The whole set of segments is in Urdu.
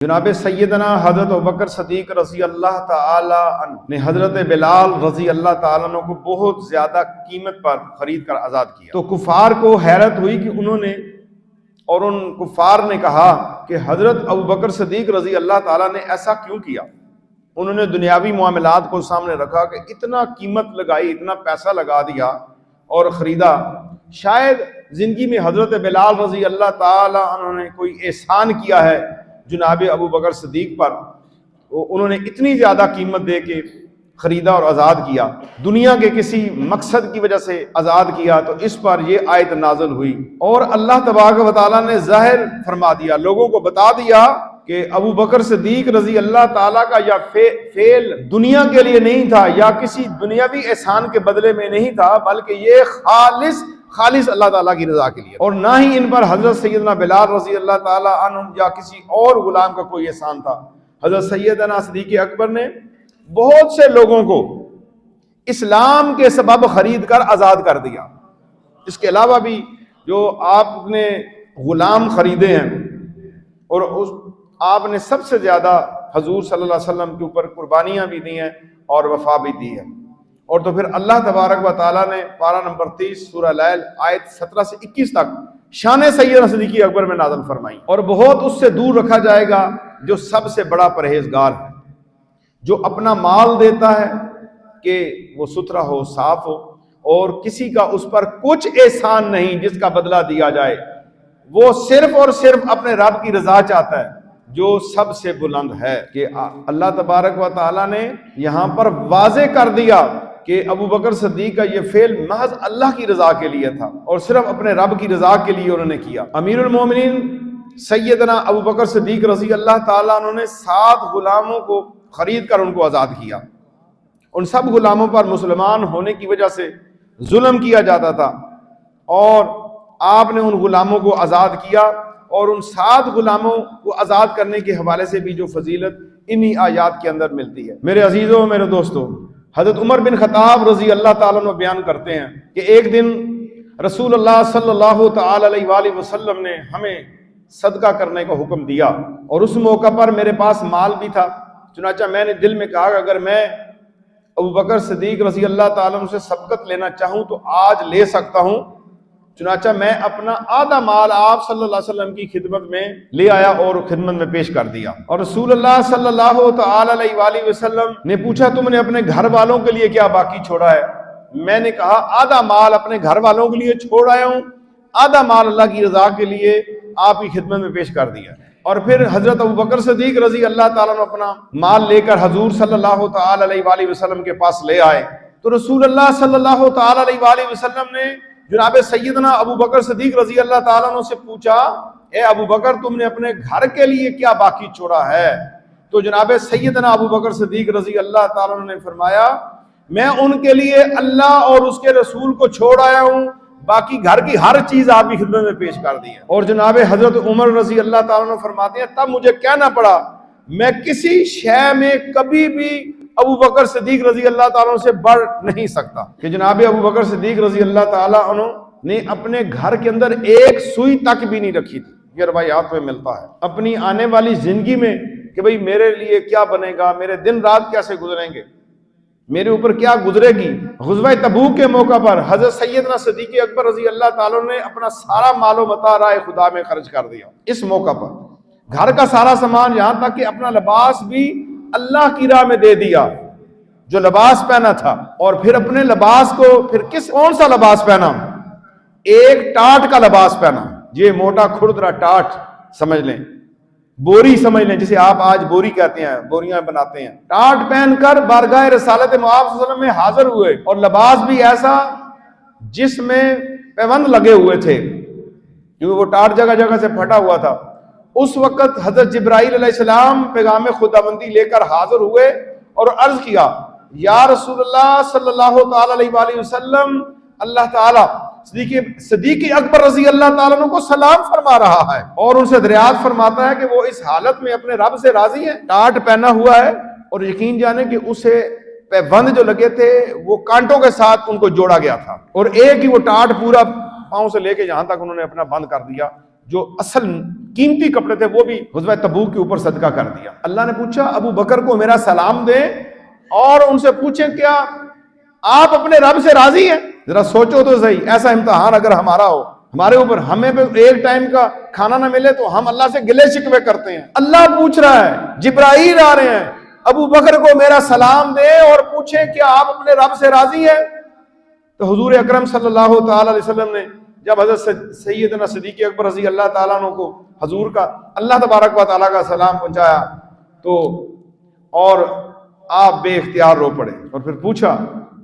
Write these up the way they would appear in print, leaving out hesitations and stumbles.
جناب سیدنا حضرت ابوبکر صدیق رضی اللہ تعالی عنہ نے حضرت بلال رضی اللہ تعالیٰ عنہ کو بہت زیادہ قیمت پر خرید کر آزاد کیا تو کفار کو حیرت ہوئی کہ انہوں نے اور ان کفار نے کہا کہ حضرت ابوبکر صدیق رضی اللہ تعالیٰ نے ایسا کیوں کیا۔ انہوں نے دنیاوی معاملات کو سامنے رکھا کہ اتنا قیمت لگائی، اتنا پیسہ لگا دیا اور خریدا، شاید زندگی میں حضرت بلال رضی اللہ تعالیٰ عنہ نے کوئی احسان کیا ہے جناب ابوبکر صدیق پر، انہوں نے اتنی زیادہ قیمت دے کے خریدا اور آزاد کیا، دنیا کے کسی مقصد کی وجہ سے آزاد کیا۔ تو اس پر یہ آیت نازل ہوئی اور اللہ تبارک و تعالیٰ نے ظاہر فرما دیا، لوگوں کو بتا دیا کہ ابوبکر صدیق رضی اللہ تعالیٰ کا یا فعل دنیا کے لیے نہیں تھا یا کسی دنیاوی احسان کے بدلے میں نہیں تھا، بلکہ یہ خالص اللہ تعالیٰ کی رضا کے لیے، اور نہ ہی ان پر حضرت سیدنا بلال رضی اللہ تعالیٰ عنہ یا کسی اور غلام کا کوئی احسان تھا۔ حضرت سیدنا صدیق اکبر نے بہت سے لوگوں کو اسلام کے سبب خرید کر آزاد کر دیا۔ اس کے علاوہ بھی جو آپ نے غلام خریدے ہیں اور آپ نے سب سے زیادہ حضور صلی اللہ علیہ وسلم کے اوپر قربانیاں بھی دی ہیں اور وفا بھی دی ہے، اور تو پھر اللہ تبارک و تعالیٰ نے پارہ نمبر 30 سورہ لیل آیت 17 سے 21 تک شان سیدنا صدیق اکبر میں نازل فرمائی، اور بہت اس سے دور رکھا جائے گا جو سب سے بڑا پرہیزگار ہے، جو اپنا مال دیتا ہے کہ وہ ستھرا ہو، صاف ہو، اور کسی کا اس پر کچھ احسان نہیں جس کا بدلہ دیا جائے، وہ صرف اور صرف اپنے رب کی رضا چاہتا ہے جو سب سے بلند ہے۔ کہ اللہ تبارک و تعالیٰ نے یہاں پر واضح کر دیا کہ ابوبکر صدیق کا یہ فعل محض اللہ کی رضا کے لیے تھا اور صرف اپنے رب کی رضا کے لیے انہوں نے کیا۔ امیر المومنین سیدنا ابوبکر صدیق رضی اللہ تعالیٰ عنہ نے 7 غلاموں کو خرید کر ان کو آزاد کیا۔ ان سب غلاموں پر مسلمان ہونے کی وجہ سے ظلم کیا جاتا تھا، اور آپ نے ان غلاموں کو آزاد کیا، اور ان 7 غلاموں کو آزاد کرنے کے حوالے سے بھی جو فضیلت انہی آیات کے اندر ملتی ہے۔ میرے عزیزوں، میرے دوستوں، حضرت عمر بن خطاب رضی اللہ تعالیٰ عنہ بیان کرتے ہیں کہ ایک دن رسول اللہ صلی اللہ تعالی علیہ وآلہ وسلم نے ہمیں صدقہ کرنے کا حکم دیا، اور اس موقع پر میرے پاس مال بھی تھا، چنانچہ میں نے دل میں کہا کہ اگر میں ابوبکر صدیق رضی اللہ تعالیٰ عنہ سے سبقت لینا چاہوں تو آج لے سکتا ہوں۔ چنانچہ میں اپنا آدھا مال آپ صلی اللہ علیہ وسلم کی خدمت میں لے آیا اور خدمت میں پیش کر دیا، اور رسول اللہ صلی اللہ تعالی علیہ وآلہ وسلم نے پوچھا تم نے اپنے گھر والوں کے لیے کیا باقی چھوڑا ہے؟ میں نے کہا آدھا مال اپنے گھر والوں کے لیے چھوڑ آیا ہوں، آدھا مال اللہ کی رضا کے لیے آپ کی خدمت میں پیش کر دیا۔ اور پھر حضرت ابوبکر صدیق رضی اللہ تعالیٰ عنہ اپنا مال لے کر حضور صلی اللہ تعالی علیہ وآلہ وسلم کے پاس لے آئے، تو رسول اللہ صلی اللہ تعالی علیہ وآلہ وسلم نے جناب سیدنا ابوبکر صدیق رضی اللہ تعالیٰ عنہ سے پوچھا اے ابوبکر تم نے اپنے گھر کے لیے کیا باقی چھوڑا ہے؟ تو جناب سیدنا ابوبکر صدیق رضی اللہ تعالیٰ عنہ نے فرمایا میں ان کے لیے اللہ اور اس کے رسول کو چھوڑ آیا ہوں، باقی گھر کی ہر چیز آپ کی خدمت میں پیش کر دی ہے۔ اور جناب حضرت عمر رضی اللہ تعالیٰ عنہ فرماتے ہیں تب مجھے کہنا پڑا میں کسی شے میں کبھی بھی ابوبکر صدیق رضی اللہ تعالیٰ عنہ سے بڑھ نہیں سکتا، کہ جناب ابوبکر صدیق رضی اللہ تعالیٰ عنہ نے اپنے گھر کے اندر ایک سوئی تک بھی نہیں رکھی تھی۔ یہ روایات میں ملتا ہے اپنی آنے والی زندگی میں کہ بھئی میرے لیے کیا بنے گا، میرے دن رات کیسے گزریں گے، میرے اوپر کیا گزرے گی۔ غزوہ تبوک کے موقع پر حضرت سیدنا صدیق اکبر رضی اللہ تعالیٰ نے اپنا سارا مال و متاع راہ خدا میں خرچ کر دیا۔ اس موقع پر گھر کا سارا سامان، یہاں تک کہ اپنا لباس بھی اللہ کی راہ میں دے دیا، جو لباس پہنا تھا، اور پھر اپنے لباس کو پھر کون سا لباس پہنا؟ ایک ٹاٹ کا لباس پہنا، یہ موٹا کھردرا ٹاٹ سمجھ لیں، بوری سمجھ لیں، جسے آپ آج بوری کہتے ہیں، بوریاں بناتے ہیں، ٹاٹ پہن کر بارگاہ رسالت مآب صلی اللہ علیہ وسلم میں حاضر ہوئے، اور لباس بھی ایسا جس میں پیوند لگے ہوئے تھے کیونکہ وہ ٹاٹ جگہ جگہ سے پھٹا ہوا تھا۔ اس وقت حضرت جبرائیل علیہ السلام پیغام خداوندی لے کر حاضر ہوئے اور عرض کیا یا رسول اللہ صلی اللہ تعالی علیہ وآلہ وسلم اللہ تعالیٰ صدیق اکبر رضی اللہ تعالیٰ عنہ کو سلام فرما رہا ہے اور ان سے دریافت فرماتا ہے کہ وہ اس حالت میں اپنے رب سے راضی ہے، ٹاٹ پہنا ہوا ہے، اور یقین جانے کہ اسے پیبند جو لگے تھے وہ کانٹوں کے ساتھ ان کو جوڑا گیا تھا، اور ایک ہی وہ ٹاٹ پورا پاؤں سے لے کے یہاں تک انہوں نے اپنا بند کر دیا، جو اصل قیمتی کپڑے تھے وہ بھی غزوہ تبوک کے اوپر صدقہ کر دیا۔ اللہ نے پوچھا ابو بکر کو میرا سلام دیں اور ان سے پوچھیں کیا آپ اپنے رب سے راضی ہیں؟ ذرا سوچو تو صحیح، ایسا امتحان اگر ہمارا ہو، ہمارے اوپر ہمیں ایک ٹائم کا کھانا نہ ملے تو ہم اللہ سے گلے شکوے کرتے ہیں۔ اللہ پوچھ رہا ہے، جبرائیل آ رہے ہیں، ابو بکر کو میرا سلام دیں اور پوچھیں کیا آپ اپنے رب سے راضی ہیں؟ تو حضور اکرم صلی اللہ تعالی علیہ وسلم نے جب حضرت سیدنا صدیق اکبر رضی اللہ تعالیٰ عنہ کو حضور کا اللہ تبارک و تعالیٰ کا سلام پہنچایا تو اور آپ بے اختیار رو پڑے اور پھر پوچھا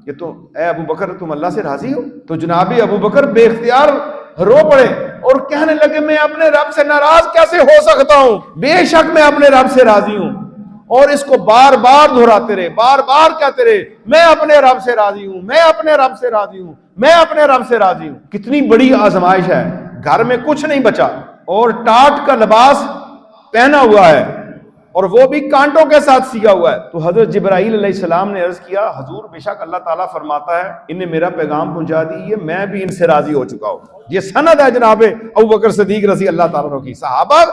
کہ تو اے ابو بکر تم اللہ سے راضی ہو؟ تو جناب ابو بکر بے اختیار رو پڑے اور کہنے لگے میں اپنے رب سے ناراض کیسے ہو سکتا ہوں، بے شک میں اپنے رب سے راضی ہوں۔ اور اس کو بار بار دہراتے رہے، بار بار کہتے رہے میں اپنے رب سے راضی ہوں، میں اپنے رب سے راضی ہوں، میں اپنے رب سے راضی ہوں۔ کتنی بڑی آزمائش ہے، گھر میں کچھ نہیں بچا اور ٹاٹ کا لباس پہنا ہوا ہے اور وہ بھی کانٹوں کے ساتھ سیا ہوا ہے۔ تو حضرت جبرائیل علیہ السلام نے عرض کیا حضور بے شک اللہ تعالیٰ فرماتا ہے انہیں میرا پیغام پہنچا دیجیے، میں بھی ان سے راضی ہو چکا ہوں۔ یہ سند ہے جناب ابو بکر صدیق رضی اللہ تعالیٰ عنہ کی۔ صحابہ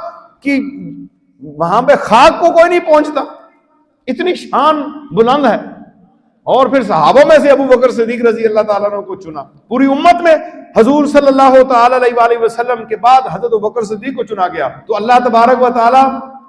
کی وہاں پہ خاک کو کوئی نہیں پہنچتا، اتنی شان بلند ہے۔ اور پھر صحابوں میں سے ابو بکر صدیق رضی اللہ تعالیٰ عنہ کو چنا، پوری امت میں حضور صلی اللہ تعالی علیہ وآلہ وسلم کے بعد حضرت ابو بکر صدیق کو چنا گیا۔ تو اللہ تبارک و تعالیٰ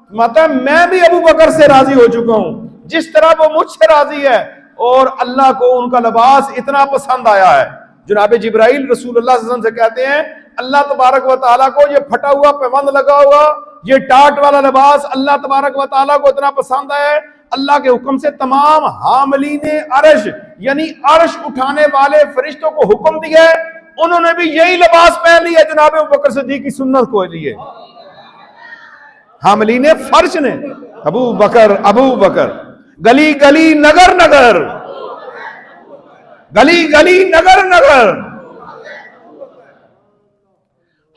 فرماتا ہے میں بھی ابو بکر سے راضی ہو چکا ہوں جس طرح وہ مجھ سے راضی ہے، اور اللہ کو ان کا لباس اتنا پسند آیا ہے۔ جناب جبرائیل رسول اللہ صلی اللہ علیہ وسلم سے کہتے ہیں اللہ تبارک و تعالیٰ کو یہ پھٹا ہوا پیوند لگا ہوا یہ ٹاٹ والا لباس اللہ تبارک و تعالیٰ کو اتنا پسند ہے، اللہ کے حکم سے تمام حاملین عرش یعنی عرش اٹھانے والے فرشتوں کو حکم دیا ہے، انہوں نے بھی یہی لباس پہن لیا جناب ابو بکر صدیق کی سنت کو لیے۔ حاملین فرش نے ابو بکر گلی گلی نگر نگر گلی گلی نگر نگر۔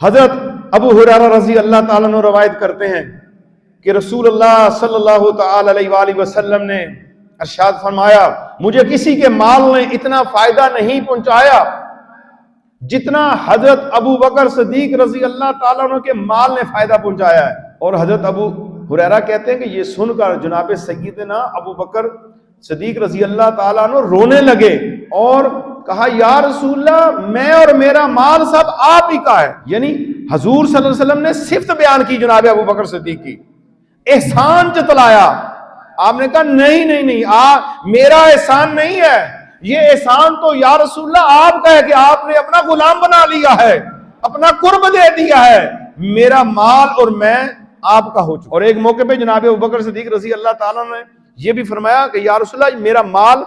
حضرت ابو ہریرہ رضی اللہ تعالیٰ عنہ روایت کرتے ہیں کہ رسول اللہ صلی اللہ تعالی علیہ وآلہ وسلم نے ارشاد فرمایا مجھے کسی کے مال نے اتنا فائدہ نہیں پہنچایا جتنا حضرت ابو بکر صدیق رضی اللہ تعالیٰ عنہ کے مال نے فائدہ پہنچایا ہے۔ اور حضرت ابو ہریرہ کہتے ہیں کہ یہ سن کر جناب سیدنا ابو بکر صدیق رضی اللہ تعالیٰ عنہ رونے لگے اور کہا یا رسول اللہ میں اور میرا مال سب آپ ہی کا ہے۔ یعنی حضور صلی اللہ علیہ وسلم نے صفت بیان کی جناب ابو بکر صدیق کی، احسان جتلایا۔ آپ نے کہا نہیں میرا احسان نہیں ہے، یہ احسان تو یا رسول اللہ آپ کا ہے کہ آپ نے اپنا غلام بنا لیا ہے، اپنا قرب دے دیا ہے، میرا مال اور میں آپ کا ہو چکا۔ اور ایک موقع پہ جناب ابوبکر صدیق رضی اللہ تعالیٰ نے یہ بھی فرمایا کہ یا رسول اللہ میرا مال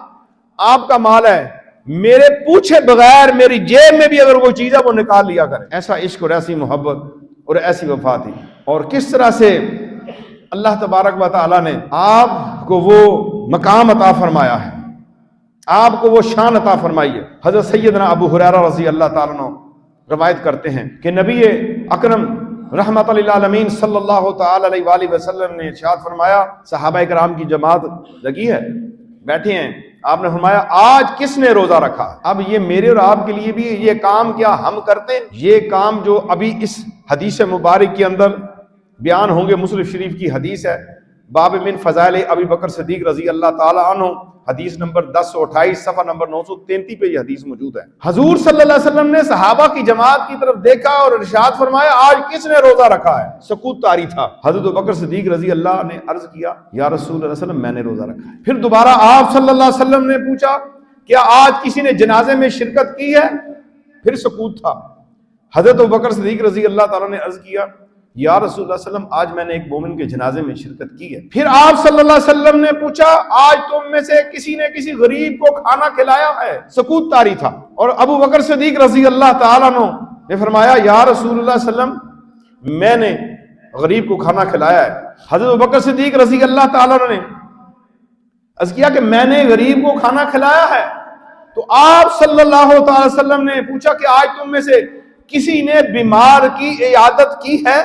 آپ کا مال ہے، میرے پوچھے بغیر میری جیب میں بھی اگر وہ چیز ہے وہ نکال لیا کرے۔ ایسا عشق اور ایسی محبت اور ایسی وفا تھی۔ اور کس طرح سے اللہ تبارک و تعالیٰ نے آپ کو وہ مقام عطا فرمایا ہے، آپ کو وہ شان عطا فرمائی ہے۔ حضرت سیدنا ابو ہریرہ رضی اللہ تعالیٰ عنہ روایت کرتے ہیں کہ نبی اکرم رحمت للعالمین صلی اللہ تعالی علیہ وآلہ وسلم نے ارشاد فرمایا، صحابہ کرام کی جماعت لگی ہے، بیٹھے ہیں، آپ نے فرمایا آج کس نے روزہ رکھا؟ اب یہ میرے اور آپ کے لیے بھی یہ کام کیا ہم کرتے ہیں؟ یہ کام جو ابھی اس حدیث مبارک کے اندر بیان ہوں گے، مسلم شریف کی حدیث ہے، باب من فضائل ابی بکر صدیق رضی اللہ تعالی عنہ، حدیث نمبر 1028 صفحہ نمبر 933 پہ یہ حدیث موجود ہے۔ حضور صلی اللہ علیہ وسلم نے صحابہ کی جماعت کی طرف دیکھا اور ارشاد فرمایا آج کس نے روزہ رکھا ہے؟ سکوت طاری تھا۔ حضرت ابوبکر صدیق رضی اللہ نے عرض کیا یا رسول اللہ علیہ وسلم میں نے روزہ رکھا ہے۔ پھر دوبارہ آپ صلی اللہ علیہ وسلم نے پوچھا کیا آج کسی نے جنازے میں شرکت کی ہے؟ پھر سکوت تھا۔ حضرت ابوبکر صدیق رضی اللہ تعالیٰ نے عرض کیا یا رسول اللہ صلی اللہ علیہ وسلم آج میں نے ایک مومن کے جنازے میں شرکت کی ہے۔ پھر آپ صلی اللہ علیہ وسلم نے پوچھا آج تم میں سے کسی نے کسی غریب کو کھانا کھلایا ہے؟ سکوت طاری تھا۔ اور ابو بکر صدیق رضی اللہ تعالیٰ عنہ نے فرمایا یا رسول اللہ صلی اللہ علیہ وسلم میں نے غریب کو کھانا کھلایا ہے۔ حضرت ابو بکر صدیق رضی اللہ تعالیٰ عنہ نے عرض کیا کہ میں نے غریب کو کھانا کھلایا ہے۔ تو آپ صلی اللہ تعالی وسلم نے پوچھا کہ آج تم میں سے کسی نے بیمار کی عیادت کی ہے؟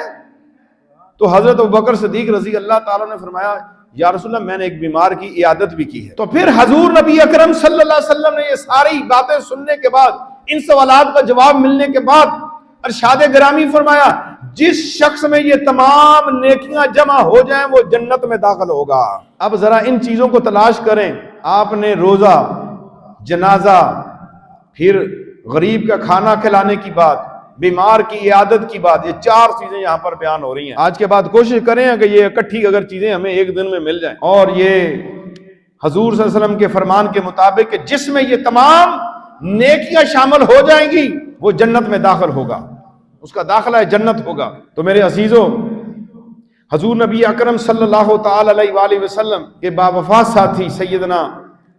تو حضرت ابوبکر صدیق رضی اللہ تعالیٰ نے فرمایا یا رسول اللہ میں نے ایک بیمار کی عیادت بھی کی ہے۔ تو پھر حضور نبی اکرم صلی اللہ علیہ وسلم نے یہ ساری باتیں سننے کے بعد، ان سوالات کا جواب ملنے کے بعد ارشاد گرامی فرمایا جس شخص میں یہ تمام نیکیاں جمع ہو جائیں وہ جنت میں داخل ہوگا۔ اب ذرا ان چیزوں کو تلاش کریں۔ آپ نے روزہ، جنازہ، پھر غریب کا کھانا کھلانے کی بات، بیمار کی عیادت کی بات، یہ 4 چیزیں یہاں پر بیان ہو رہی ہیں۔ آج کے بعد کوشش کریں کہ یہ اکٹھی اگر چیزیں ہمیں ایک دن میں مل جائیں، اور یہ حضور صلی اللہ علیہ وسلم کے فرمان کے مطابق کہ جس میں یہ تمام نیکیاں شامل ہو جائیں گی وہ جنت میں داخل ہوگا، اس کا داخلہ جنت ہوگا۔ تو میرے عزیزوں، حضور نبی اکرم صلی اللہ تعالی علیہ وآلہ وسلم کے باوفا ساتھی سیدنا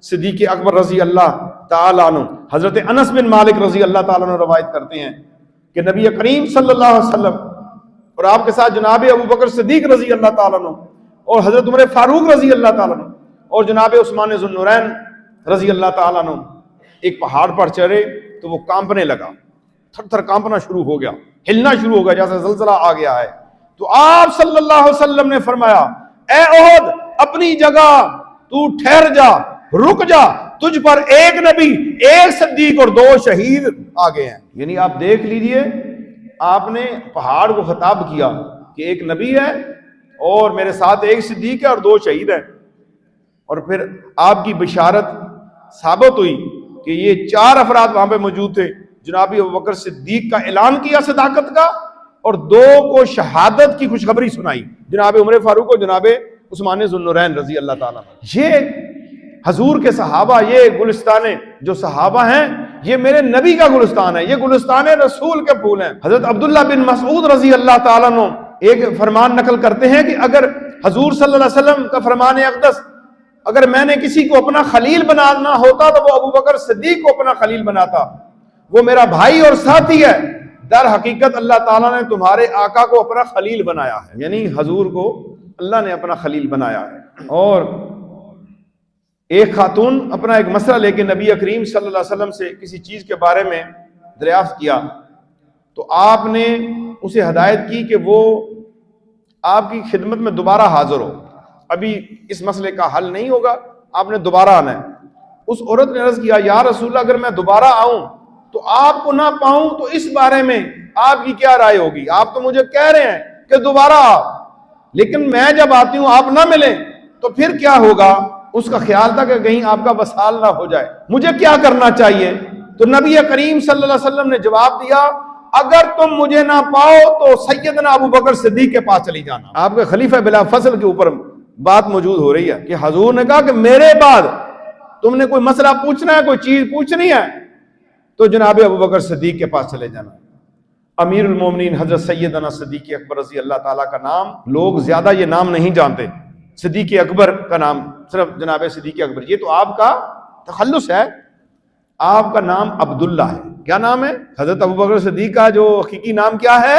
صدیق اکبر رضی اللہ تعالیٰ عنہ، حضرت انس بن مالک رضی اللہ تعالیٰ عنہ روایت کرتے ہیں کہ نبی کریم صلی اللہ علیہ وسلم اور آپ کے ساتھ جناب ابو بکر صدیق رضی اللہ تعالیٰ عنہ اور حضرت عمر فاروق رضی اللہ تعالیٰ عنہ اور جناب عثمان ذو النورین رضی اللہ تعالیٰ عنہ ایک پہاڑ پر چڑھے تو وہ کانپنے لگا، تھر تھر کانپنا شروع ہو گیا، ہلنا شروع ہو گیا جیسے زلزلہ آ گیا ہے۔ تو آپ صلی اللہ علیہ وسلم نے فرمایا، اے احد اپنی جگہ تو ٹھہر جا، رک جا، تجھ پر ایک نبی، ایک صدیق اور 2 شہید آگے ہیں۔ یعنی آپ دیکھ لیجئے، آپ نے پہاڑ کو خطاب کیا کہ ایک نبی ہے اور میرے ساتھ ایک صدیق ہے اور 2 شہید ہیں، اور پھر آپ کی بشارت ثابت ہوئی کہ یہ 4 افراد وہاں پہ موجود تھے۔ جناب ابو بکر صدیق کا اعلان کیا صداقت کا، اور 2 کو شہادت کی خوشخبری سنائی، جناب عمر فاروق اور جناب عثمان ذو النورین رضی اللہ تعالیٰ عنہ۔ یہ حضور کے صحابہ، یہ گلستان جو صحابہ ہیں، یہ میرے نبی کا گلستان ہے، یہ گلستان رسول کے پھول ہیں۔ حضرت عبداللہ بن مسعود رضی اللہ تعالیٰ عنہ ایک فرمان نقل کرتے ہیں کہ اگر حضور صلی اللہ علیہ وسلم کا فرمان اقدس، اگر میں نے کسی کو اپنا خلیل بنانا ہوتا تو وہ ابو بکر صدیق کو اپنا خلیل بناتا، وہ میرا بھائی اور ساتھی ہے۔ در حقیقت اللہ تعالیٰ نے تمہارے آقا کو اپنا خلیل بنایا ہے، یعنی حضور کو اللہ نے اپنا خلیل بنایا ہے۔ اور ایک خاتون اپنا ایک مسئلہ لے کے نبی کریم صلی اللہ علیہ وسلم سے کسی چیز کے بارے میں دریافت کیا، تو آپ نے اسے ہدایت کی کہ وہ آپ کی خدمت میں دوبارہ حاضر ہو، ابھی اس مسئلے کا حل نہیں ہوگا، آپ نے دوبارہ آنا ہے۔ اس عورت نے عرض کیا، یا رسول اللہ اگر میں دوبارہ آؤں تو آپ کو نہ پاؤں تو اس بارے میں آپ کی کیا رائے ہوگی؟ آپ تو مجھے کہہ رہے ہیں کہ دوبارہ آؤ، لیکن میں جب آتی ہوں آپ نہ ملیں تو پھر کیا ہوگا؟ اس کا خیال تھا کہ کہیں آپ کا وصال نہ ہو جائے، مجھے کیا کرنا چاہیے؟ تو نبی کریم صلی اللہ علیہ وسلم نے جواب دیا، اگر تم مجھے نہ پاؤ تو سیدنا ابو بکر صدیق کے پاس چلی جانا۔ آپ کے خلیفہ بلا فصل کے اوپر بات موجود ہو رہی ہے کہ حضور نے کہا کہ میرے بعد تم نے کوئی مسئلہ پوچھنا ہے، کوئی چیز پوچھنی ہے تو جناب ابو بکر صدیق کے پاس چلے جانا۔ امیر المومنین حضرت سیدنا صدیق اکبر رضی اللہ تعالیٰ کا نام، لوگ زیادہ یہ نام نہیں جانتے، صدیق اکبر کا نام صرف جناب صدیق اکبر، یہ تو آپ کا تخلص ہے، آپ کا نام عبداللہ ہے۔ کیا نام ہے؟ حضرت ابو بکر صدیق کا جو حقیقی نام کیا ہے؟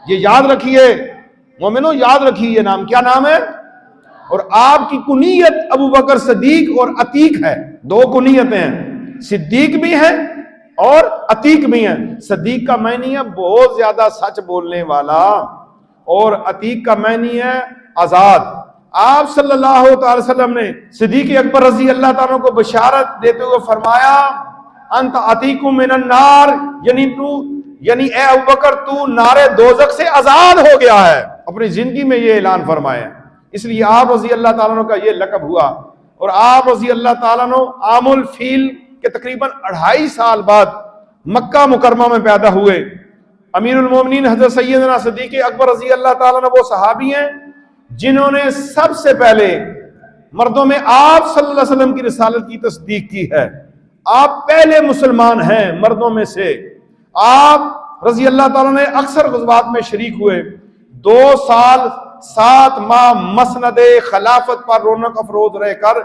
یہ یاد رکھیے مومنوں، یاد رکھیے یہ نام کیا نام ہے۔ اور آپ کی کنیت ابو بکر صدیق اور عتیق ہے، 2 کنیتیں ہیں، صدیق بھی ہیں اور عتیق بھی ہیں۔ صدیق کا معنی ہے بہت زیادہ سچ بولنے والا، اور عتیق کا معنی ہے آزاد۔ آپ صلی اللہ تعالی وسلم نے صدیق اکبر رضی اللہ تعالیٰ کو بشارت دیتے ہوئے فرمایا، انت عتیق من النار، یعنی اے ابوبکر تو نار دوزخ سے آزاد ہو گیا ہے۔ اپنی زندگی میں یہ اعلان فرمایا، اس لیے آپ رضی اللہ تعالیٰ عنہ کا یہ لقب ہوا۔ اور آپ رضی اللہ تعالیٰ عنہ عام الفیل کے تقریباً 2.5 سال بعد مکہ مکرمہ میں پیدا ہوئے۔ امیر المومنین حضرت سیدنا صدیق اکبر رضی اللہ تعالیٰ عنہ وہ صحابی ہیں جنہوں نے سب سے پہلے مردوں میں آپ صلی اللہ علیہ وسلم کی رسالت کی تصدیق کی ہے۔ آپ پہلے مسلمان ہیں مردوں میں سے۔ آپ رضی اللہ تعالیٰ نے اکثر غزوات میں شریک ہوئے، 2 سال 7 ماہ مسند خلافت پر رونق افروز رہ کر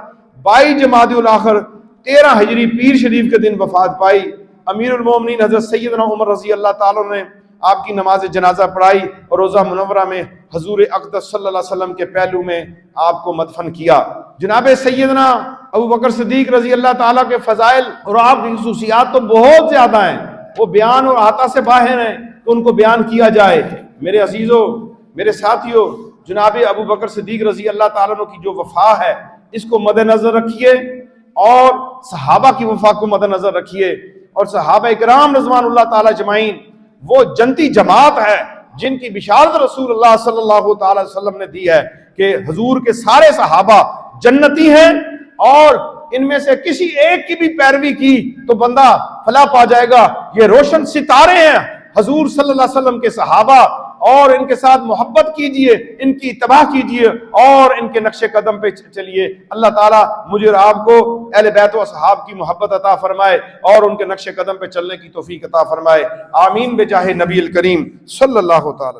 22 جمادی الاخر 13 ہجری پیر شریف کے دن وفات پائی۔ امیر المومنین حضرت سیدنا عمر رضی اللہ تعالیٰ نے آپ کی نماز جنازہ پڑھائی اور روضہ منورہ میں حضور اقدس صلی اللہ علیہ وسلم کے پہلو میں آپ کو مدفن کیا۔ جناب سیدنا ابو بکر صدیق رضی اللہ تعالیٰ کے فضائل اور آپ کی خصوصیات تو بہت زیادہ ہیں، وہ بیان اور احاطہ سے باہر ہیں، تو ان کو بیان کیا جائے۔ میرے عزیزوں، میرے ساتھیوں، جناب ابو بکر صدیق رضی اللہ تعالیٰ عنہ کی جو وفا ہے اس کو مد نظر رکھیے، اور صحابہ کی وفا کو مد نظر رکھیے، اور صحابہ کرام رضوان اللہ تعالیٰ اجمعین وہ جنتی جماعت ہے جن کی بشارت رسول اللہ صلی اللہ تعالی وسلم نے دی ہے کہ حضور کے سارے صحابہ جنتی ہیں، اور ان میں سے کسی ایک کی بھی پیروی کی تو بندہ فلاح پا جائے گا۔ یہ روشن ستارے ہیں حضور صلی اللہ علیہ وسلم کے صحابہ، اور ان کے ساتھ محبت کیجئے، ان کی اتباع کیجئے اور ان کے نقش قدم پہ چلیے۔ اللہ تعالیٰ مجھے اور آپ کو اہل بیت و اصحاب کی محبت عطا فرمائے اور ان کے نقش قدم پہ چلنے کی توفیق عطا فرمائے، آمین بجاہ نبی الکریم صلی اللہ تعالی۔